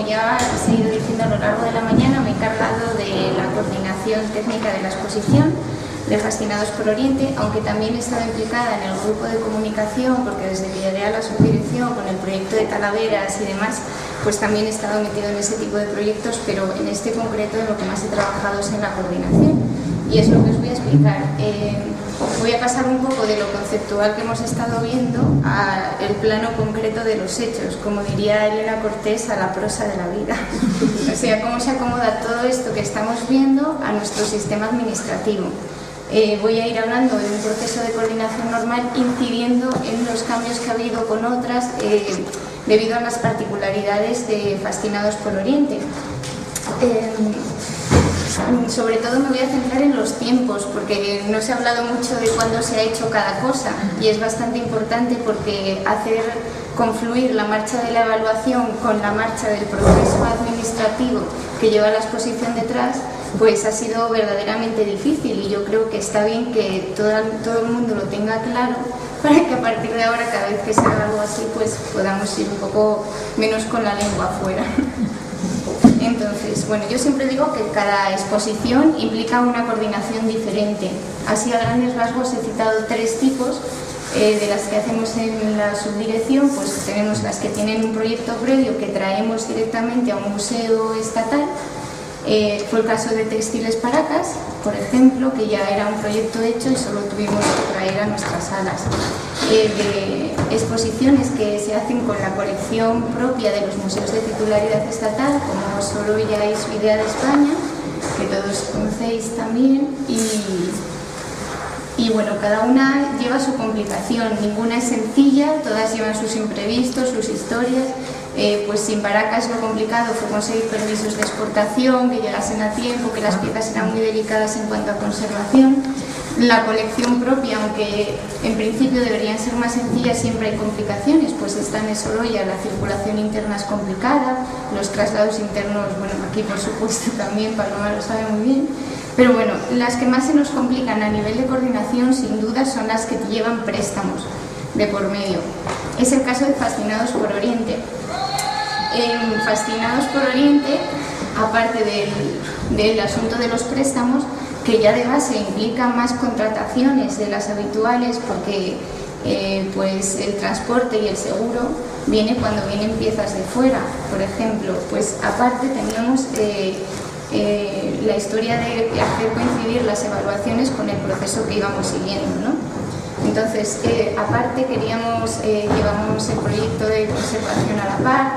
ya he ido diciendo a lo largo de la mañana, me he encargado de la coordinación técnica de la exposición de Fascinados por Oriente, aunque también he estado implicada en el grupo de comunicación, porque desde que llegué a la subdirección con el proyecto de Talaveras y demás, pues también he estado metido en ese tipo de proyectos, pero en este concreto en lo que más he trabajado es en la coordinación. Y es lo que os voy a explicar. Voy a pasar un poco de lo conceptual que hemos estado viendo al plano concreto de los hechos, como diría Elena Cortés, a la prosa de la vida. O sea, cómo se acomoda todo esto que estamos viendo a nuestro sistema administrativo. Voy a ir hablando de un proceso de coordinación normal, incidiendo en los cambios que ha habido con otras debido a las particularidades de Fascinados por Oriente. Sobre todo me voy a centrar en los tiempos, porque no se ha hablado mucho de cuándo se ha hecho cada cosa, y es bastante importante porque hacer confluir la marcha de la evaluación con la marcha del proceso administrativo que lleva la exposición detrás, pues ha sido verdaderamente difícil, y yo creo que está bien que todo el mundo lo tenga claro, para que a partir de ahora, cada vez que se haga algo así, pues podamos ir un poco menos con la lengua afuera. Entonces, bueno, yo siempre digo que cada exposición implica una coordinación diferente. Así, a grandes rasgos, he citado 3 tipos de las que hacemos en la subdirección. Pues tenemos las que tienen un proyecto previo que traemos directamente a un museo estatal. Fue el caso de Textiles Paracas, por ejemplo, que ya era un proyecto hecho y solo tuvimos que traer a nuestras salas. De exposiciones que se hacen con la colección propia de los museos de titularidad estatal, como Sorolla y su Idea de España, que todos conocéis también, y bueno, cada una lleva su complicación, ninguna es sencilla, todas llevan sus imprevistos, sus historias. Pues sin Paracas lo complicado fue conseguir permisos de exportación, que llegasen a tiempo, que las piezas eran muy delicadas en cuanto a conservación. La colección propia, aunque en principio deberían ser más sencillas, siempre hay complicaciones, pues está en Sorolla, la circulación interna es complicada, los traslados internos, bueno, aquí por supuesto también, Paloma lo sabe muy bien, pero bueno, las que más se nos complican a nivel de coordinación sin duda son las que llevan préstamos de por medio. Es el caso de Fascinados por Oriente. En Fascinados por Oriente, aparte del asunto de los préstamos, que ya de base implica más contrataciones de las habituales, porque pues el transporte y el seguro viene cuando vienen piezas de fuera, por ejemplo. Pues aparte teníamos la historia de hacer coincidir las evaluaciones con el proceso que íbamos siguiendo, ¿no? Entonces, aparte llevamos el proyecto de conservación a la par,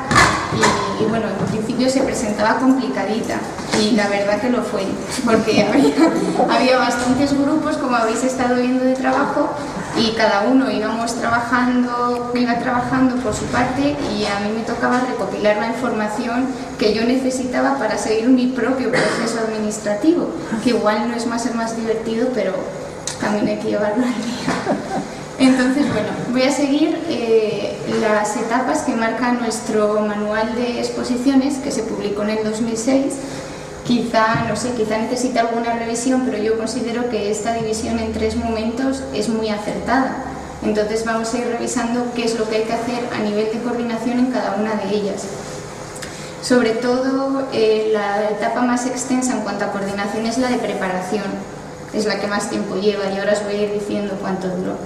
y bueno, en principio se presentaba complicadita, y la verdad que lo fue, porque había bastantes grupos, como habéis estado viendo, de trabajo, y cada uno iba trabajando por su parte, y a mí me tocaba recopilar la información que yo necesitaba para seguir mi propio proceso administrativo, que igual no es el más divertido, pero también hay que llevarlo al día. Entonces, bueno, voy a seguir las etapas que marca nuestro manual de exposiciones, que se publicó en el 2006. Quizá necesita alguna revisión, pero yo considero que esta división en 3 momentos es muy acertada. Entonces vamos a ir revisando qué es lo que hay que hacer a nivel de coordinación en cada una de ellas. Sobre todo, la etapa más extensa en cuanto a coordinación es la de preparación. Es la que más tiempo lleva, y ahora os voy a ir diciendo cuánto duró.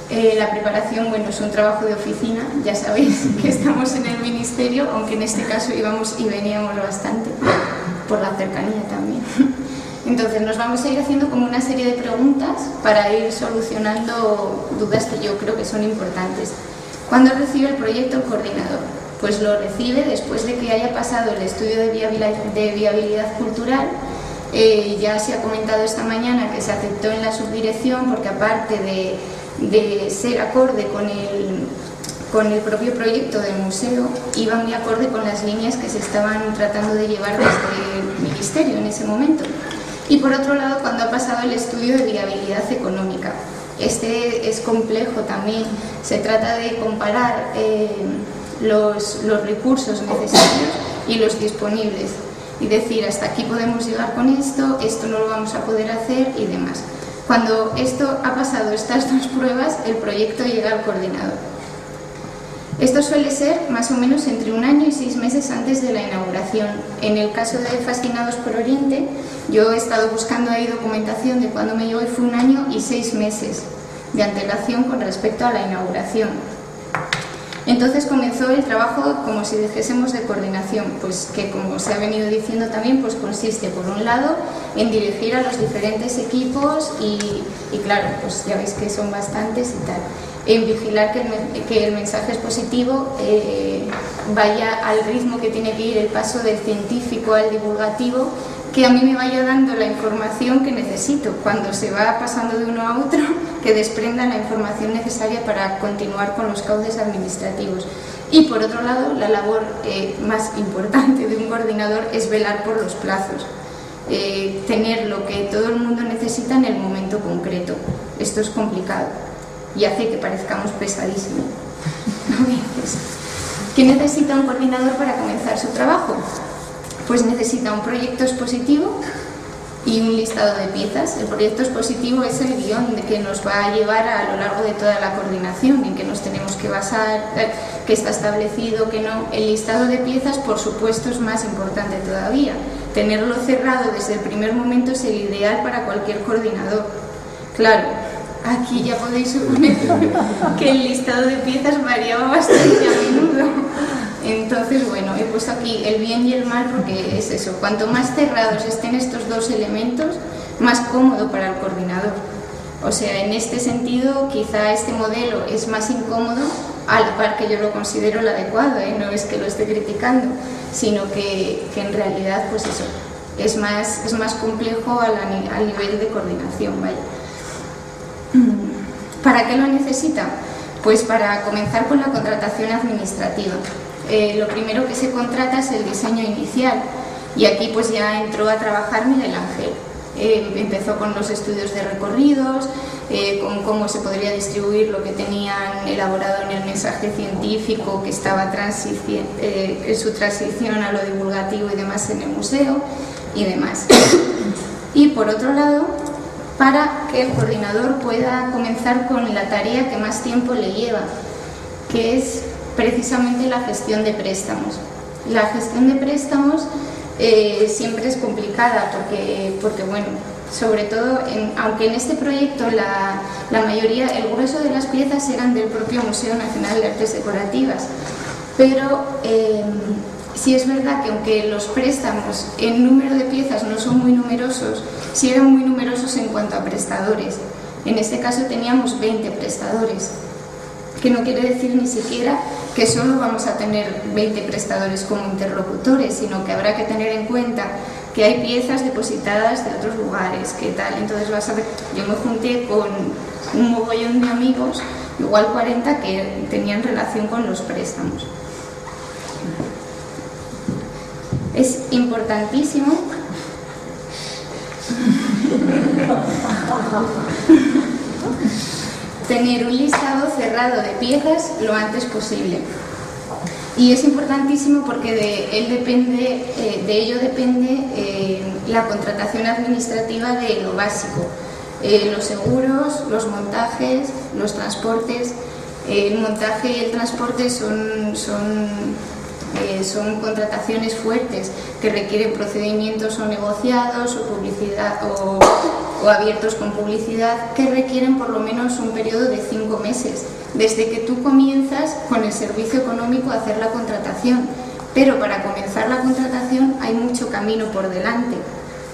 La preparación, bueno, es un trabajo de oficina, ya sabéis que estamos en el ministerio, aunque en este caso íbamos y veníamos bastante, por la cercanía también. Entonces nos vamos a ir haciendo como una serie de preguntas para ir solucionando dudas que yo creo que son importantes. ¿Cuándo recibe el proyecto el coordinador? Pues lo recibe después de que haya pasado el estudio de viabilidad cultural. Ya se ha comentado esta mañana que se aceptó en la subdirección, porque aparte de ser acorde con el propio proyecto del museo, iba muy acorde con las líneas que se estaban tratando de llevar desde el ministerio en ese momento. Y por otro lado, cuando ha pasado el estudio de viabilidad económica, este es complejo también. Se trata de comparar los recursos necesarios y los disponibles, y decir, hasta aquí podemos llegar con esto no lo vamos a poder hacer y demás. Cuando esto ha pasado estas 2 pruebas, el proyecto llega al coordinador. Esto suele ser más o menos entre 1 año y 6 meses antes de la inauguración. En el caso de Fascinados por Oriente, yo he estado buscando ahí documentación de cuándo me llegó y fue 1 año y 6 meses de antelación con respecto a la inauguración. Entonces comenzó el trabajo, como si dijésemos, de coordinación, pues que, como se ha venido diciendo también, pues consiste por un lado en dirigir a los diferentes equipos y claro, pues ya veis que son bastantes y tal, en vigilar que el mensaje es positivo, vaya al ritmo que tiene que ir el paso del científico al divulgativo, que a mí me vaya dando la información que necesito cuando se va pasando de uno a otro, que desprenda la información necesaria para continuar con los cauces administrativos. Y por otro lado, la labor más importante de un coordinador es velar por los plazos, tener lo que todo el mundo necesita en el momento concreto. Esto es complicado y hace que parezcamos pesadísimos. ¿Qué necesita un coordinador para comenzar su trabajo? Pues necesita un proyecto expositivo y un listado de piezas. El proyecto expositivo es el guión que nos va a llevar a lo largo de toda la coordinación, en que nos tenemos que basar, que está establecido, que no. El listado de piezas, por supuesto, es más importante todavía. Tenerlo cerrado desde el primer momento es el ideal para cualquier coordinador. Claro, aquí ya podéis suponer que el listado de piezas variaba bastante a menudo. Entonces, bueno, he puesto aquí el bien y el mal porque es eso. Cuanto más cerrados estén estos dos elementos, más cómodo para el coordinador. O sea, en este sentido, quizá este modelo es más incómodo, a la par que yo lo considero el adecuado, no es que lo esté criticando, sino que en realidad, pues eso, es más complejo al nivel de coordinación, vaya. ¿Para qué lo necesita? Pues para comenzar con la contratación administrativa. Lo primero que se contrata es el diseño inicial y aquí pues ya entró a trabajar Miguel Ángel. Empezó con los estudios de recorridos, con cómo se podría distribuir lo que tenían elaborado en el mensaje científico que estaba en su transición a lo divulgativo y demás en el museo y demás. Y por otro lado, para que el coordinador pueda comenzar con la tarea que más tiempo le lleva, que es precisamente la gestión de préstamos. La gestión de préstamos siempre es complicada porque bueno, sobre todo, aunque en este proyecto la mayoría, el grueso de las piezas eran del propio Museo Nacional de Artes Decorativas, pero sí es verdad que aunque los préstamos en número de piezas no son muy numerosos, sí eran muy numerosos en cuanto a prestadores. En este caso teníamos 20 prestadores, que no quiere decir ni siquiera que solo vamos a tener 20 prestadores como interlocutores, sino que habrá que tener en cuenta que hay piezas depositadas de otros lugares, ¿qué tal? Entonces vas a ver, yo me junté con un mogollón de amigos, igual 40, que tenían relación con los préstamos. Es importantísimo tener un listado cerrado de piezas lo antes posible. Y es importantísimo porque de ello depende la contratación administrativa de lo básico. Los seguros, los montajes, los transportes. El montaje y el transporte son contrataciones fuertes que requieren procedimientos o negociados o publicidad o abiertos con publicidad, que requieren por lo menos un periodo de 5 meses desde que tú comienzas con el servicio económico a hacer la contratación. Pero para comenzar la contratación hay mucho camino por delante,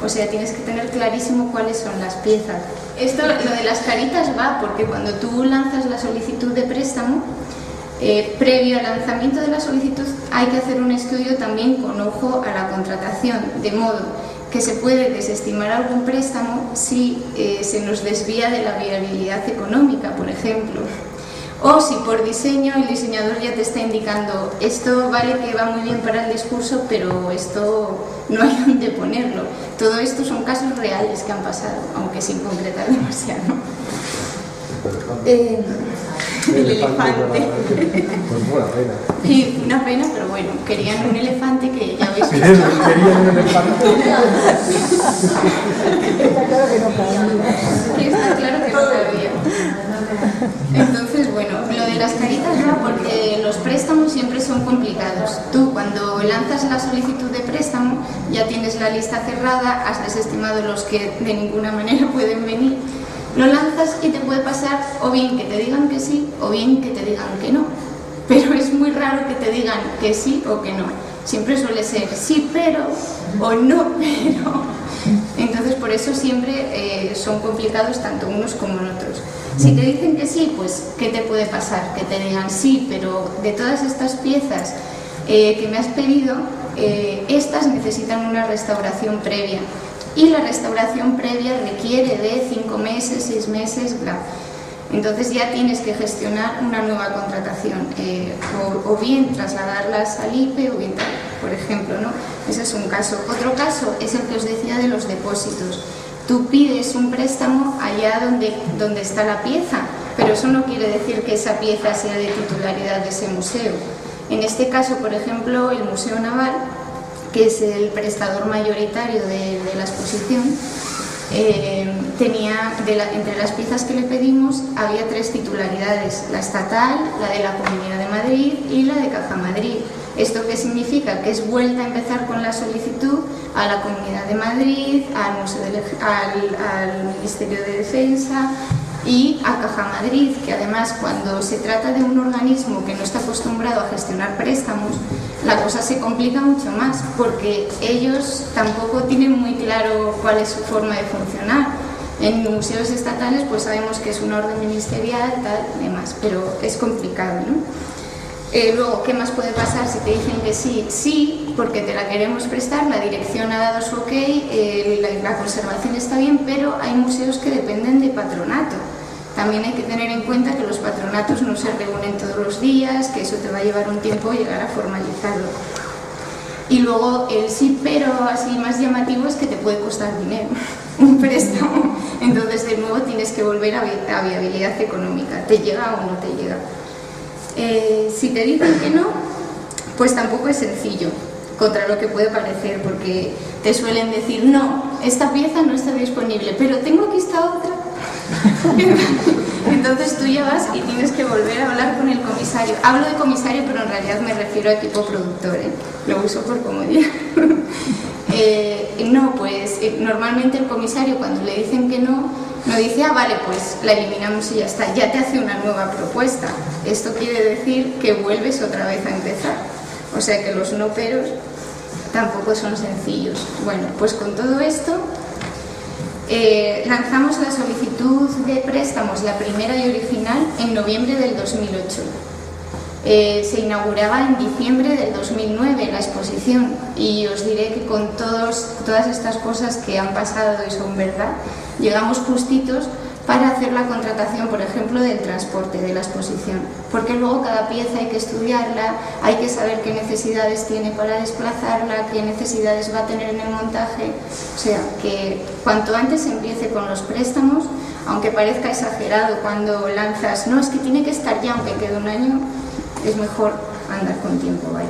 o sea, tienes que tener clarísimo cuáles son las piezas. Esto, lo de las caritas va porque cuando tú lanzas la solicitud de préstamo, previo al lanzamiento de la solicitud hay que hacer un estudio también con ojo a la contratación, de modo que se puede desestimar algún préstamo si se nos desvía de la viabilidad económica, por ejemplo. O si por diseño el diseñador ya te está indicando esto vale que va muy bien para el discurso, pero esto no hay dónde ponerlo. Todo esto son casos reales que han pasado, aunque sin concretar demasiado. El elefante. Pues buena pena. Y una pena, pero bueno, querían un elefante que ya veis. Querían un elefante. Está claro que no cabía. Que está claro que no cabía. Entonces, bueno, lo de las caritas va porque los préstamos cuando lanzas la solicitud de préstamo ya tienes la lista cerrada, has desestimado los que de ninguna manera pueden venir, lo lanzas y te puede pasar o bien que te digan que sí o bien que te digan que no, pero es muy raro que te digan que sí o que no, siempre suele ser sí pero o no pero. Entonces por eso siempre son complicados tanto unos como otros. Si te dicen que sí, pues ¿qué te puede pasar? Que te digan sí, pero de todas estas piezas que me has pedido, estas necesitan una restauración previa y la restauración previa requiere de 5 meses, 6 meses, bla. Entonces ya tienes que gestionar una nueva contratación, o bien trasladarlas al IPE o bien tal, por ejemplo, ¿no? Ese es un caso. Otro caso es el que os decía de los depósitos. Tú pides un préstamo allá donde está la pieza, pero eso no quiere decir que esa pieza sea de titularidad de ese museo. En este caso, por ejemplo, el Museo Naval, que es el prestador mayoritario de la exposición, tenía, entre las piezas que le pedimos, había 3 titularidades: la estatal, la de la Comunidad de Madrid y la de Caja Madrid. ¿Esto qué significa? Que es vuelta a empezar con la solicitud a la Comunidad de Madrid, al Ministerio de Defensa y a Caja Madrid, que además cuando se trata de un organismo que no está acostumbrado a gestionar préstamos, la cosa se complica mucho más, porque ellos tampoco tienen muy claro cuál es su forma de funcionar. En museos estatales pues sabemos que es una orden ministerial, tal, demás, pero es complicado, ¿no? Luego, ¿qué más puede pasar si te dicen que sí? Sí, porque te la queremos prestar, la dirección ha dado su ok, la conservación está bien, pero hay museos que dependen de patronato. También hay que tener en cuenta que los patronatos no se reúnen todos los días, que eso te va a llevar un tiempo llegar a formalizarlo. Y luego el sí, pero así más llamativo es que te puede costar dinero, un préstamo. Entonces, de nuevo, tienes que volver a viabilidad económica, ¿te llega o no te llega? Si te dicen que no, pues tampoco es sencillo, contra lo que puede parecer, porque te suelen decir, no, esta pieza no está disponible, pero tengo aquí esta otra. Entonces tú ya vas y tienes que volver a hablar con el comisario. Hablo de comisario, pero en realidad me refiero a equipo productor, lo uso por comodidad. No, pues normalmente el comisario, cuando le dicen que no dice, vale, pues la eliminamos y ya está, ya te hace una nueva propuesta. Esto quiere decir que vuelves otra vez a empezar. O sea que los no peros tampoco son sencillos. Bueno, pues con todo esto lanzamos la solicitud de préstamos, la primera y original, en noviembre del 2008. Se inauguraba en diciembre del 2009 la exposición, y os diré que con todas estas cosas que han pasado y son verdad, llegamos justitos para hacer la contratación, por ejemplo, del transporte de la exposición, porque luego cada pieza hay que estudiarla, hay que saber qué necesidades tiene para desplazarla, qué necesidades va a tener en el montaje. O sea, que cuanto antes empiece con los préstamos, aunque parezca exagerado cuando lanzas, no, es que tiene que estar ya, aunque quede un año, es mejor andar con tiempo, vaya.